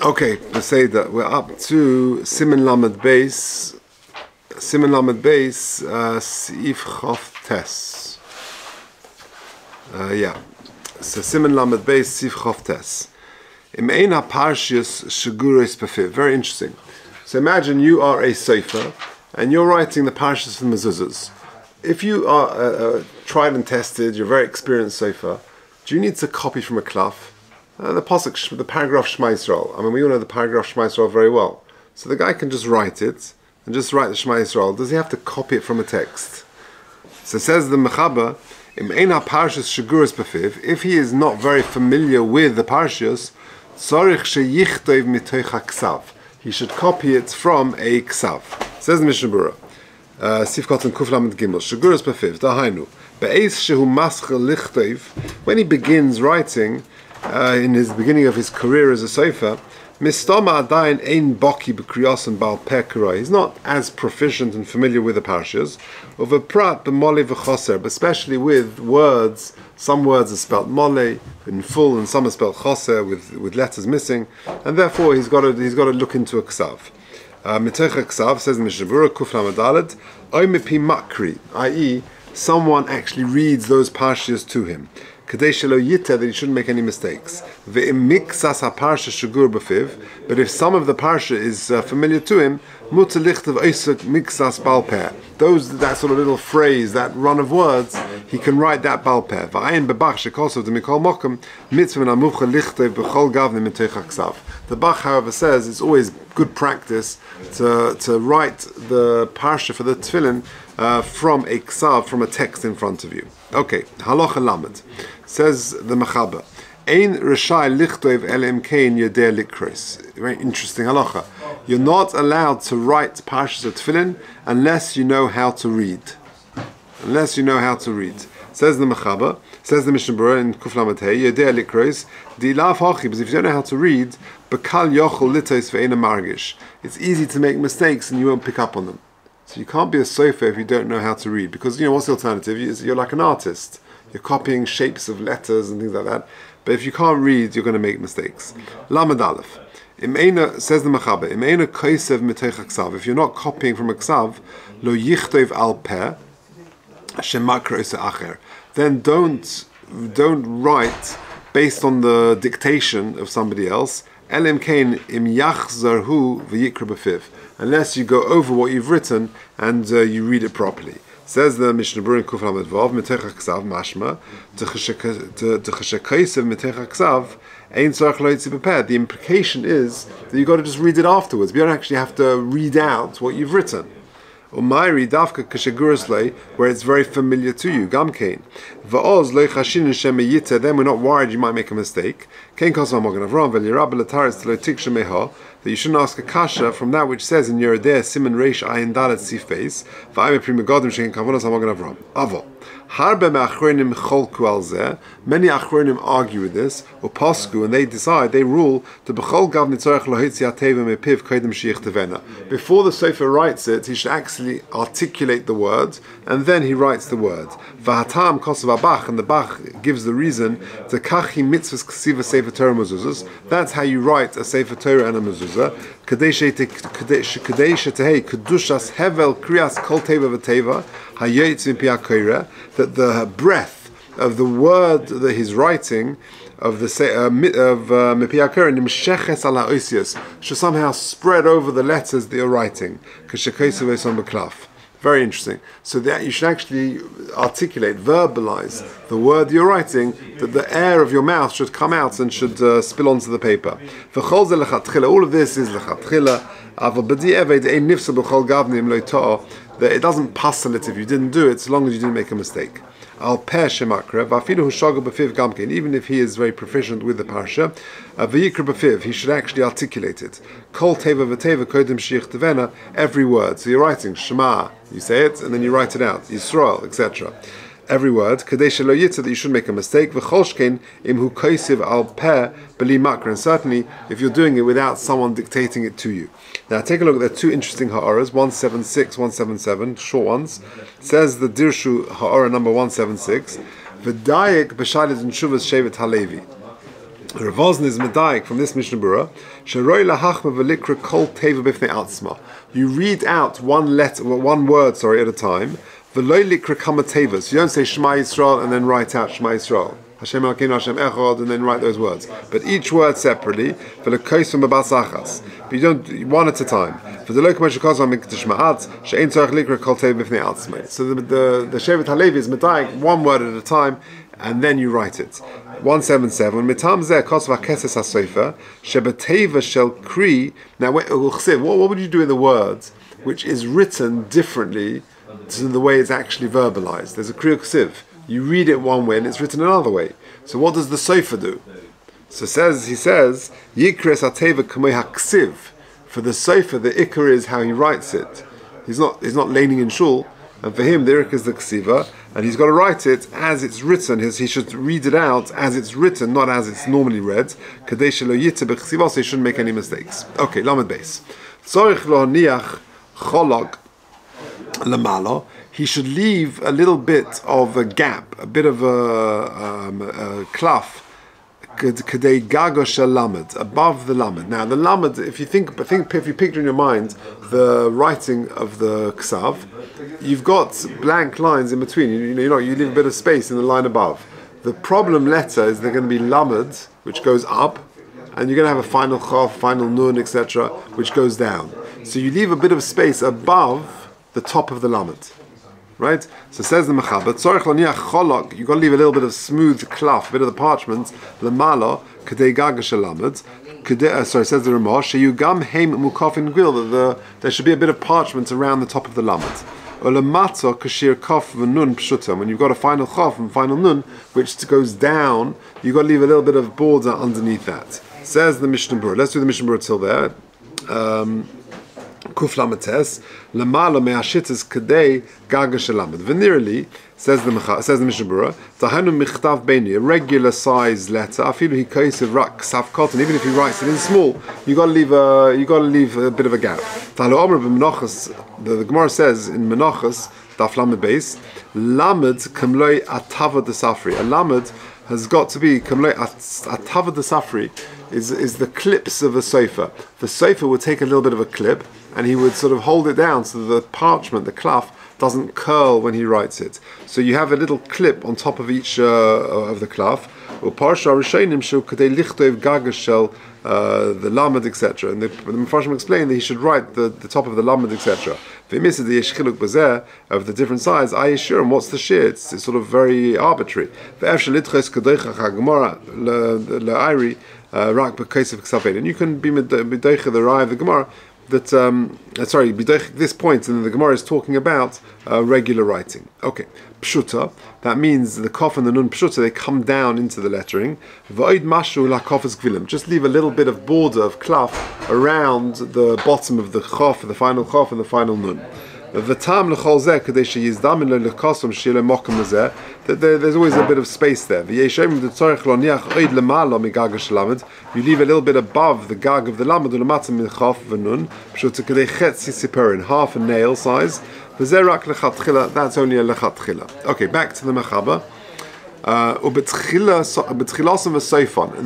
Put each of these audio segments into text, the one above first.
Okay, to say that we're up to Siman Lamed Beis, Sif Chof Tes. So Siman Lamed Beis, Sif Chof Tes. Im Ein HaParshios Sheguros Befiv. Very interesting. So imagine you are a Sofer and you're writing the Parshas for the Mezuzahs. If you are tried and tested, you're a very experienced Sofer, do you need to copy from a klaf? The pasuk, the paragraph Shema Yisrael. I mean, we all know the paragraph Shema Yisrael very well. So the guy can just write it and just write the Shema Yisrael. Does he have to copy it from a text? So says the Mechaber, Im Ein HaParshios Sheguros Befiv. If he is not very familiar with the Parshas, Tzarich sheyichtov mitoch haksav. He should copy it from a ksav. Says the Mishnah Berurah, Sif Kotan Kuf Lamed Gimel, Sheguros Befiv, Dahainu, Be'ez shehu maschel lichtov. When he begins writing, in his beginning of his career as a Sofer, Mistama Adayin Ein Boki B'Kriyos and Baal Peh Kiroi. He's not as proficient and familiar with the parshas. Of a prat b'mole v'choser, but especially with words. Some words are spelled mole in full, and some are spelled choser with letters missing, and therefore he's got to look into a ksav. Mitoch ksav, says in Mishnah Berurah Kuf Lamed Daled, Oy mipi makri, i.e., someone actually reads those parshas to him. That he shouldn't make any mistakes. But if some of the parsha is familiar to him, that sort of little phrase, that run of words, he can write that baal peh. The Bach, however, says it's always good practice to write the parsha for the tefillin from a ksav, from a text in front of you. Okay, halacha lamed. Says the Mechaber, Ein reshai lichtov elim kein yodeh likros. Very interesting halacha. You're not allowed to write parshas of tefillin unless you know how to read. Unless you know how to read. Says the Mechaber, says the Mishnah Berurah in Kuf Lamed Hey, yodeh likros, dilav hachi, because if you don't know how to read, bekal yochel litos ve'ena margish. It's easy to make mistakes and you won't pick up on them. So you can't be a Sofer if you don't know how to read, because what's the alternative? You're like an artist. You're copying shapes of letters and things like that. But if you can't read, you're going to make mistakes. Lamed Aleph. Says the Mechaber, if you're not copying from a ksav, lo yichtov al peh, then don't write based on the dictation of somebody else. Unless you go over what you've written and you read it properly. Says the Mishnah Berurah in Kuf Lamed Vav, Mitoch HaKsav mashma, T'cheshekaisev Mitoch HaKsav, Ein tzarich lo yitzi b'peh. The implication is that you've got to just read it afterwards. You don't actually have to read out what you've written. Umayri davka kasheguros lei, where it's very familiar to you. Gamkein va'oz lo chashin shemeyita. Then we're not worried you might make a mistake. Kein kosam magen Avram v'lirab letaris lo tik shemeha. That you shouldn't ask a kasha from that which says in Yerodeh Siman Reish Ayin Dalet Sif Beis va'ayim prima godim shein kavonas magen Avram. Avo. Harbe me'achronim cholku al zeh. Many achronim argue with this, or pasku, and they rule the b'chol gav nitzorech lo hitzi ateva mepiv kodim sheyichtevena. Before the Sofer writes it, he should actually articulate the word, and then he writes the word. V'hatam kosav Bach, and the Bach gives the reason to kachi mitzvahs k'siva Sefer Torah mezuzahs. That's how you write a Sefer Torah and a mezuzah. Kadei shetehei kedushas hevel kriyas kol teva v'teva hayetz mipi hakoireh. That the breath of the word that he's writing of the mipi hakoireh nimsheches ala oisios should somehow spread over the letters that you're writing. K'shekeisav eson b'klaf. Very interesting. So that you should actually articulate, verbalize the word you're writing, that the air of your mouth should come out and should spill onto the paper. All of this is lechatchila. That it doesn't puzzle it if you didn't do it, so long as you didn't make a mistake. Al peh shemakra, v'afilu hushago b'fiv gamkein. Even if he is very proficient with the parsha, v'yikra b'fiv, he should actually articulate it. Kol teva v'teva kodim sheyichtevena, every word. So you're writing Shema, you say it, and then you write it out. Yisrael, etc. Every word, kadei shelo yitza, that you shouldn't make a mistake. V'cholshkein imhu koisiv al peh b'li makra. And certainly, if you're doing it without someone dictating it to you. Now take a look at the two interesting ha'oras, 176, 177, short ones. It says the Dirshu ha'ora number 176, V'dayek b'shaylet and shuvas shevet halevi. Ravozn is medayik from this Mishnah Berurah. Sheroi lahachma v'likra kol teva b'fnei atzma. You read out one word, at a time. V'loi likra kama tevas. You don't say Shema Yisrael and then write out Shema Yisrael. Hashem Elokeinu Hashem Echad, and then write those words. But each word separately, v'lekoisum b'basachas. But you don't, one at a time. So the Shevet Halevi is medayik one word at a time, and then you write it. 177. Mitam zeh kosva keses hasofer shebeteva shel kri. Now, what would you do in the words which is written differently to the way it's actually verbalized? There's a kri uksiv. You read it one way and it's written another way. So what does the Sofer do? So he says, Yikres ateva kamei haksiv. For the Sofer, the ikar is how he writes it. He's not leaning in shul, and for him the ikar is the ksiva, and he's got to write it as it's written. He should read it out as it's written, not as it's normally read. Kadesh lo yitze b'ksiva, so he shouldn't make any mistakes. Okay, lamed beis. Tzorich lo niach cholog lamalo. He should leave a little bit of a gap, a bit of a clough, kadei gaga shel lamed, above the lamed. Now the lamed, if you picture in your mind the writing of the ksav, you've got blank lines in between. You leave a bit of space in the line above. The problem letter is they're going to be lamed, which goes up, and you're going to have a final chaf, final nun, etc., which goes down. So you leave a bit of space above the top of the lamed. Right? So says the Mechaber, tzorich l'niach cholok, you've got to leave a little bit of smooth cloth, a bit of the parchment, l'malo, k'dei gaga shelamed, says the Ramah, sheyugam heim mukafin gwil, that there should be a bit of parchment around the top of the lamed. Or l'matzo kashir kof v'nun pshuta, when you've got a final chof and final nun, which goes down, you've got to leave a little bit of border underneath that. Says the Mishnah Berurah. Let's do the Mishnah Berurah till there. Kuf lamates lamala me'ashitas kadei gaga shelamed. Venerally says the Mishnah Berurah, tahanu michtav beini, a regular size letter. Afilu he kaisev rak sav cotton. Even if he writes it in small, you got to leave a bit of a gap. Tahalu omer b'menachos. The Gemara says in Menachos daf lamed beis, lamed kamloi atava desafri. A lamed has got to be kamloi atava desafri. Is the clips of a Sofer. The Sofer would take a little bit of a clip and he would sort of hold it down so that the parchment, the cloth, doesn't curl when he writes it. So you have a little clip on top of each of the cloth. The lamed, etc. And the Mepharshim explain that he should write the top of the lamed, etc. If he misses the yeshchiluk bazer of the different sides, I assure him, what's the shir? It's sort of very arbitrary. And you can be midaycha the rai of the Gemara that midaycha this point, and the Gemara is talking about regular writing. Okay, pshuta, that means the kof and the nun pshuta, they come down into the lettering. V'oid mashu la kofas gvilim, just leave a little bit of border of cloth around the bottom of the chof, the final chof and the final nun. There's always a bit of space there. You leave a little bit above the gag of the lamed, half a nail size. That's only a lechatchila. Okay, back to the Mechaber. In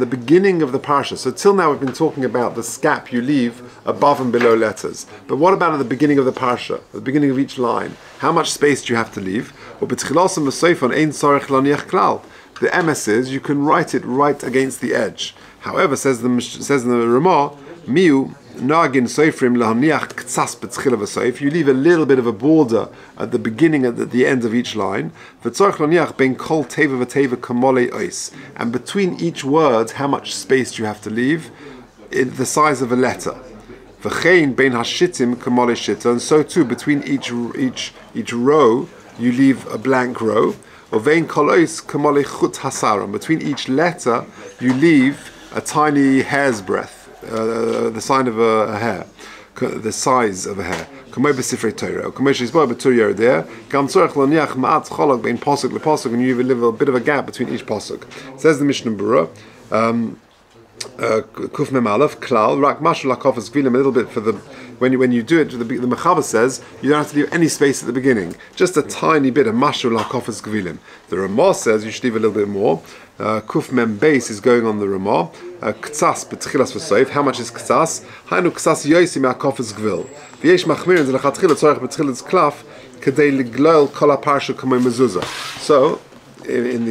the beginning of the parasha. So till now we've been talking about the scap you leave above and below letters. But what about at the beginning of the parasha, at the beginning of each line? How much space do you have to leave? The MS is you can write it right against the edge. However, says the Ramah, miu nagin soifrim lahaniach ktsas b'tchila v'soif. You leave a little bit of a border at the beginning and at the end of each line. V'tzorich lahaniach ben kol teva v'teva kamole ois. And between each word, how much space do you have to leave? In the size of a letter. V'chein ben hashitim kamole shita. And so too, between each row, you leave a blank row. Or vein kol ois kamole chut hasara. Between each letter, you leave a tiny hair's breadth. The sign of a hair, the size of a hair. And you leave a bit of a gap between each pasuk. Says the Mishnah Berurah, Kuf Mem Aleph Klal Rak Mashu Lakofas Gvilim, a little bit for the when you do it. The Mechaber says you don't have to leave any space at the beginning, just a tiny bit of Mashu Lakofas Gvilim. The Ramah says you should leave a little bit more. Kuf Mem Beis is going on the Ramah. Ktsas B'Tchilas V'Soif. How much is Ktsas? Hainu Ktsas Yosim Lakofas Gvil. V'yesh Machmirin Z'Lachatchila Tzorach B'Tchilas Klaf Kedei Ligloil Kol HaParsha Kamei Mezuzah. So in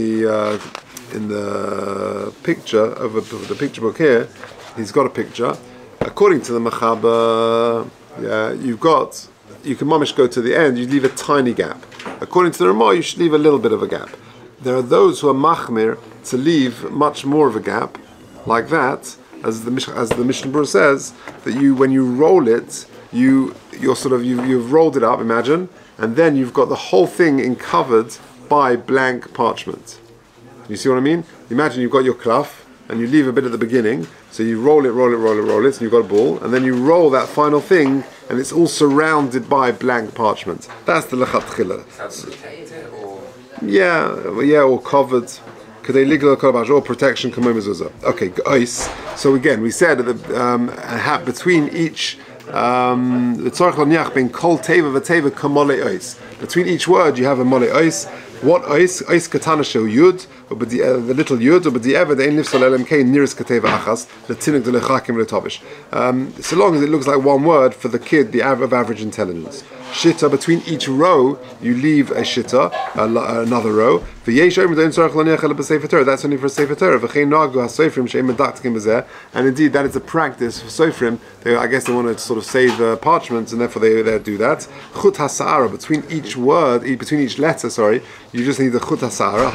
the picture of the picture book here, he's got a picture. According to the Mechaber, you can mamish go to the end, you leave a tiny gap. According to the Ramah, you should leave a little bit of a gap. There are those who are machmir to leave much more of a gap, like that, as the Mishnah Berurah says, that when you roll it, you've rolled it up, imagine, and then you've got the whole thing covered by blank parchment. You see what I mean? Imagine you've got your klaf and you leave a bit at the beginning, so you roll it, and you've got a ball, and then you roll that final thing, and it's all surrounded by blank parchment. That's the lechatchila. Or covered. Or protection. Okay, ice. So again, we said that between each between each word you have a mole ice. What ice? Ice katana shel yud, but the little yud, but the ever the ein lifsal LMK nearest kateva achas the tinuk de lechakim letovish. So long as it looks like one word for the kid, the of average intelligence. Shitta, between each row you leave a shitta, another row. That's only for Sefer Torah. And indeed, that is a practice for Sofrim. I guess they want to sort of save the parchments, and therefore they do that. Chut hasa'ara, between each word, between each letter, you just need the chut hasa'ara.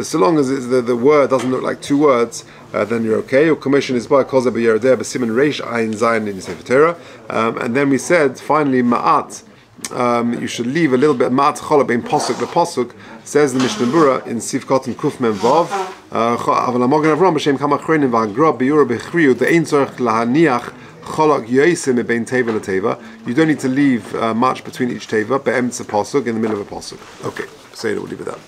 So long as the word doesn't look like two words, then you're okay. Your commission is by Kozeh B'Yerodeh B'Simen Reish Ayin Zayin in Sefer Torah. And then we said, finally, Ma'at. You should leave a little bit. Ma'at chola bein posuk. The posuk says the Mishnah Berurah in Sivkot and Kuf Mem Vav. Aval Hamogen Avram b'Shem Kama Chronim v'Agra B'Yura B'Chriyu De'ein Tzorich Lahaniach Cholak Yosim Bein Teva LaTeva. You don't need to leave much between each teva. Be'emetz a posuk, in the middle of a posuk. Okay, say it. We'll leave it at that.